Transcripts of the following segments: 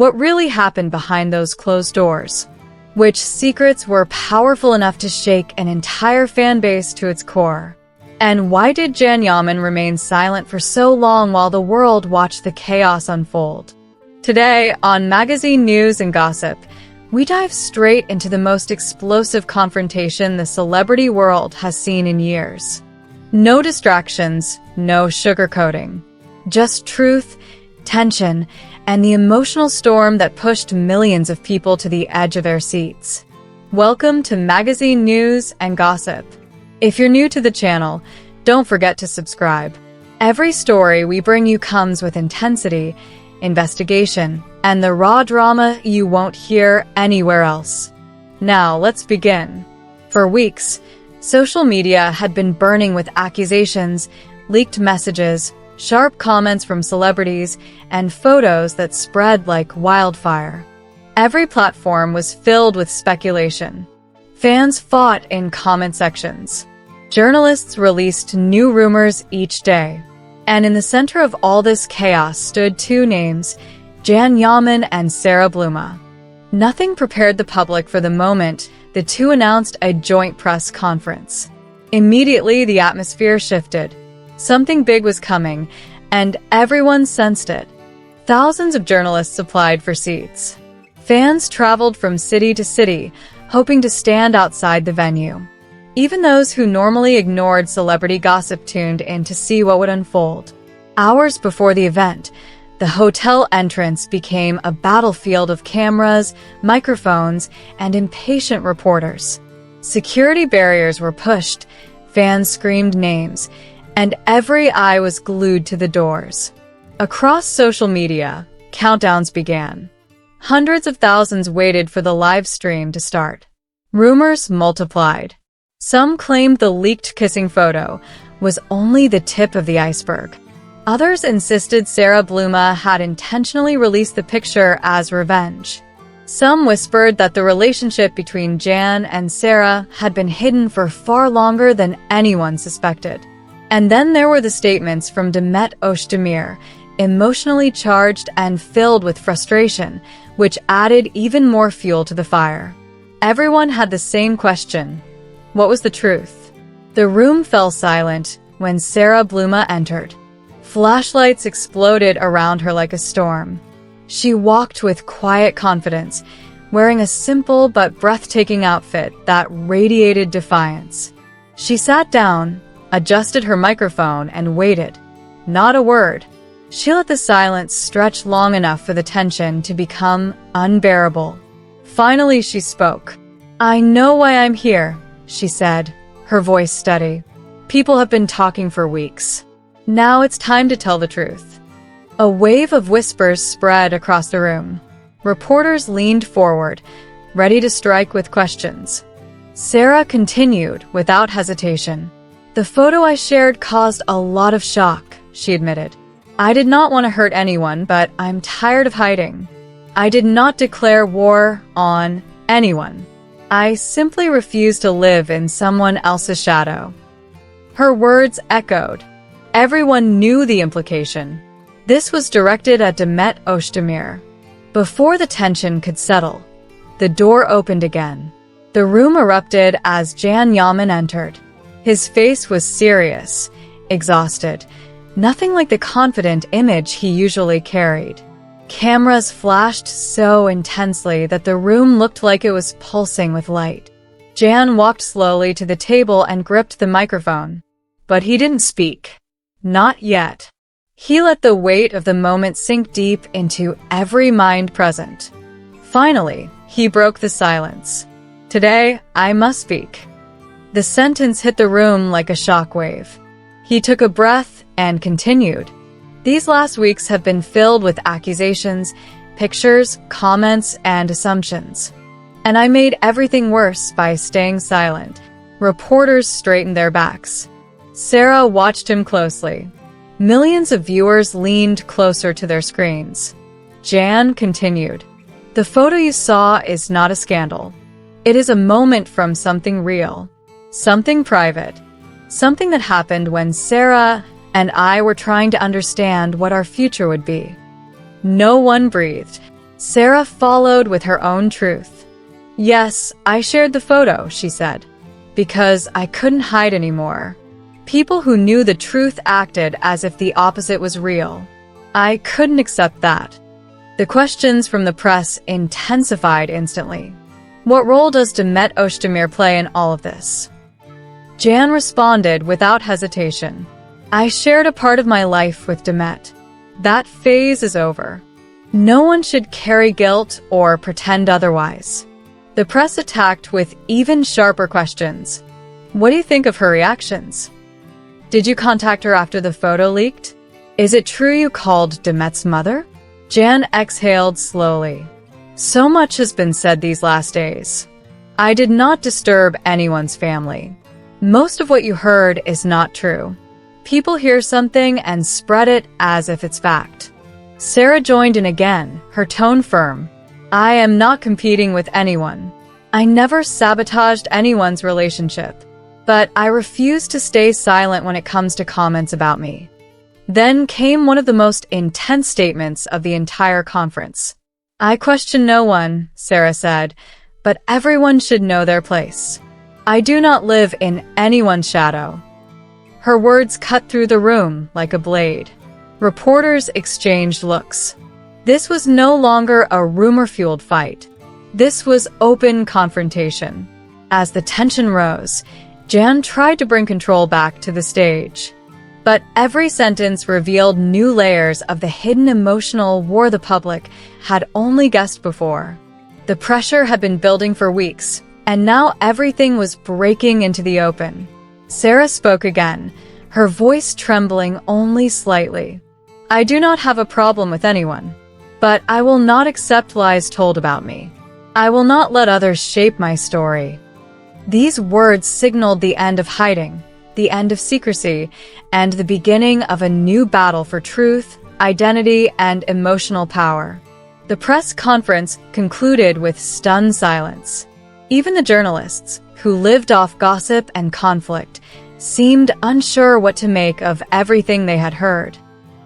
What really happened behind those closed doors? Which secrets were powerful enough to shake an entire fan base to its core? And why did Yaman remain silent for so long while the world watched the chaos unfold? Today, on Magazine News and Gossip, we dive straight into the most explosive confrontation the celebrity world has seen in years. No distractions, no sugarcoating. Just truth, tension, and the emotional storm that pushed millions of people to the edge of their seats. Welcome to Magazine News and Gossip. If you're new to the channel, don't forget to subscribe. Every story we bring you comes with intensity, investigation, and the raw drama you won't hear anywhere else. Now, let's begin. For weeks, social media had been burning with accusations, leaked messages, sharp comments from celebrities, and photos that spread like wildfire. Every platform was filled with speculation. Fans fought in comment sections. Journalists released new rumors each day. And in the center of all this chaos stood two names, Yaman and Sara Bluma. Nothing prepared the public for the moment the two announced a joint press conference. Immediately, the atmosphere shifted. Something big was coming, and everyone sensed it. Thousands of journalists applied for seats. Fans traveled from city to city, hoping to stand outside the venue. Even those who normally ignored celebrity gossip tuned in to see what would unfold. Hours before the event, the hotel entrance became a battlefield of cameras, microphones, and impatient reporters. Security barriers were pushed, fans screamed names, and every eye was glued to the doors. Across social media, countdowns began. Hundreds of thousands waited for the live stream to start. Rumors multiplied. Some claimed the leaked kissing photo was only the tip of the iceberg. Others insisted Sara Bluma had intentionally released the picture as revenge. Some whispered that the relationship between Jan and Sara had been hidden for far longer than anyone suspected. And then there were the statements from Demet Özdemir, emotionally charged and filled with frustration, which added even more fuel to the fire. Everyone had the same question. What was the truth? The room fell silent when Sara Bluma entered. Flashlights exploded around her like a storm. She walked with quiet confidence, wearing a simple but breathtaking outfit that radiated defiance. She sat down, adjusted her microphone, and waited. Not a word. She let the silence stretch long enough for the tension to become unbearable. Finally, she spoke. "I know why I'm here," she said, her voice steady. "People have been talking for weeks. Now it's time to tell the truth." A wave of whispers spread across the room. Reporters leaned forward, ready to strike with questions. Sara continued without hesitation. "The photo I shared caused a lot of shock," she admitted. "I did not want to hurt anyone, but I'm tired of hiding. I did not declare war on anyone. I simply refuse to live in someone else's shadow." Her words echoed. Everyone knew the implication. This was directed at Demet Özdemir. Before the tension could settle, the door opened again. The room erupted as Yaman entered. His face was serious, exhausted, nothing like the confident image he usually carried. Cameras flashed so intensely that the room looked like it was pulsing with light. Jan walked slowly to the table and gripped the microphone. But he didn't speak. Not yet. He let the weight of the moment sink deep into every mind present. Finally, he broke the silence. "Today, I must speak." The sentence hit the room like a shockwave. He took a breath and continued. "These last weeks have been filled with accusations, pictures, comments, and assumptions. And I made everything worse by staying silent." Reporters straightened their backs. Sara watched him closely. Millions of viewers leaned closer to their screens. Jan continued. "The photo you saw is not a scandal. It is a moment from something real. Something private. Something that happened when Sara and I were trying to understand what our future would be." No one breathed. Sara followed with her own truth. "Yes, I shared the photo," she said, "because I couldn't hide anymore. People who knew the truth acted as if the opposite was real. I couldn't accept that." The questions from the press intensified instantly. What role does Demet Özdemir play in all of this? Jan responded without hesitation. "I shared a part of my life with Demet. That phase is over. No one should carry guilt or pretend otherwise." The press attacked with even sharper questions. What do you think of her reactions? Did you contact her after the photo leaked? Is it true you called Demet's mother? Jan exhaled slowly. So much has been said these last days. I did not disturb anyone's family. Most of what you heard is not true. People hear something and spread it as if it's fact. Sara joined in again, her tone firm. "I am not competing with anyone. I never sabotaged anyone's relationship. But I refuse to stay silent when it comes to comments about me." Then came one of the most intense statements of the entire conference. "I question no one," Sara said, "but everyone should know their place. I do not live in anyone's shadow." Her words cut through the room like a blade. Reporters exchanged looks. This was no longer a rumor-fueled fight. This was open confrontation. As the tension rose, Jan tried to bring control back to the stage. But every sentence revealed new layers of the hidden emotional war the public had only guessed before. The pressure had been building for weeks, and now everything was breaking into the open. Sara spoke again, her voice trembling only slightly. "I do not have a problem with anyone, but I will not accept lies told about me. I will not let others shape my story." These words signaled the end of hiding, the end of secrecy, and the beginning of a new battle for truth, identity, and emotional power. The press conference concluded with stunned silence. Even the journalists, who lived off gossip and conflict, seemed unsure what to make of everything they had heard.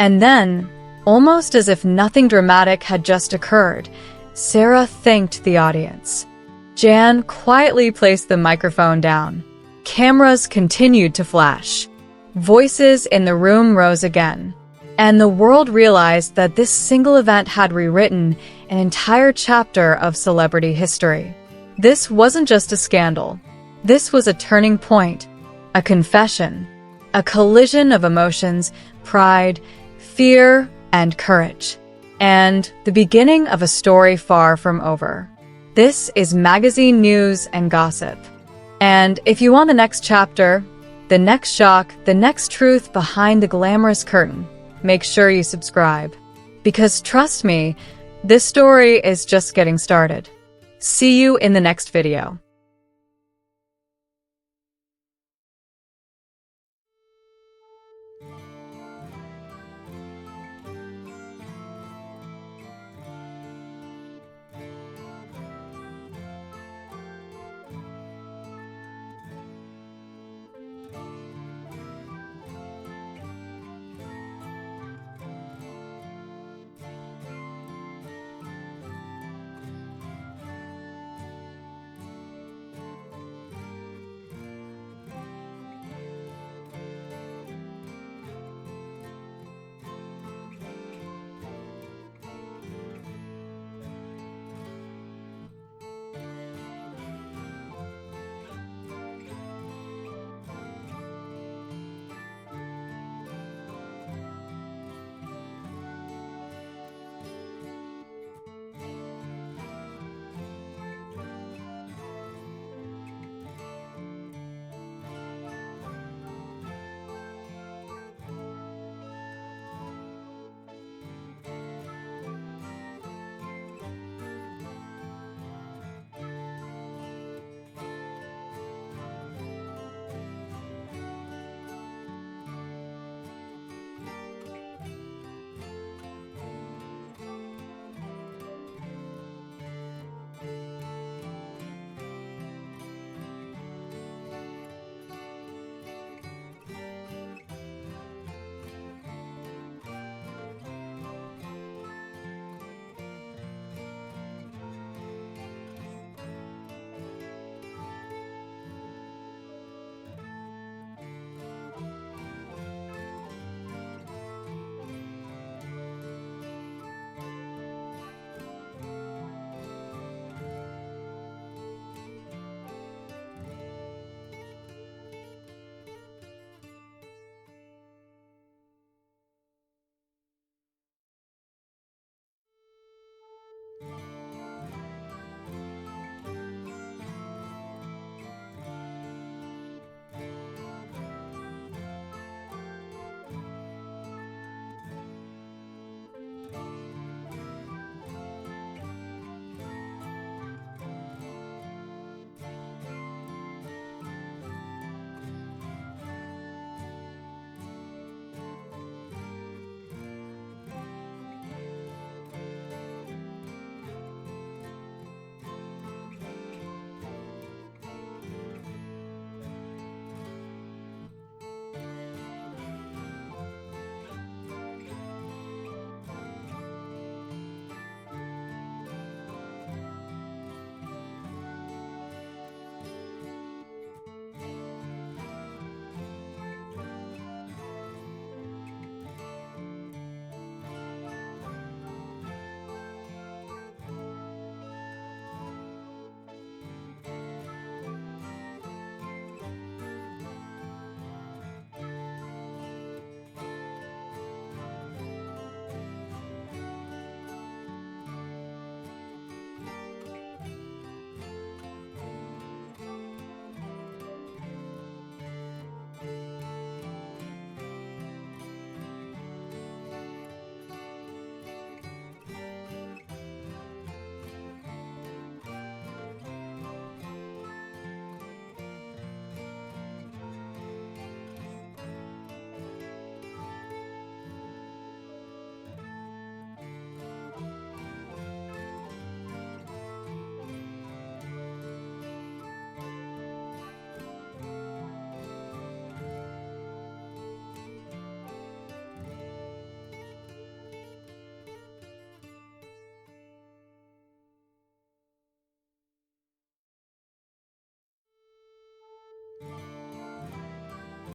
And then, almost as if nothing dramatic had just occurred, Sara thanked the audience. Jan quietly placed the microphone down. Cameras continued to flash. Voices in the room rose again. And the world realized that this single event had rewritten an entire chapter of celebrity history. This wasn't just a scandal. This was a turning point, a confession, a collision of emotions, pride, fear, and courage, and the beginning of a story far from over. This is magazine news and gossip. And if you want the next chapter, the next shock, the next truth behind the glamorous curtain, make sure you subscribe. Because trust me, this story is just getting started. See you in the next video.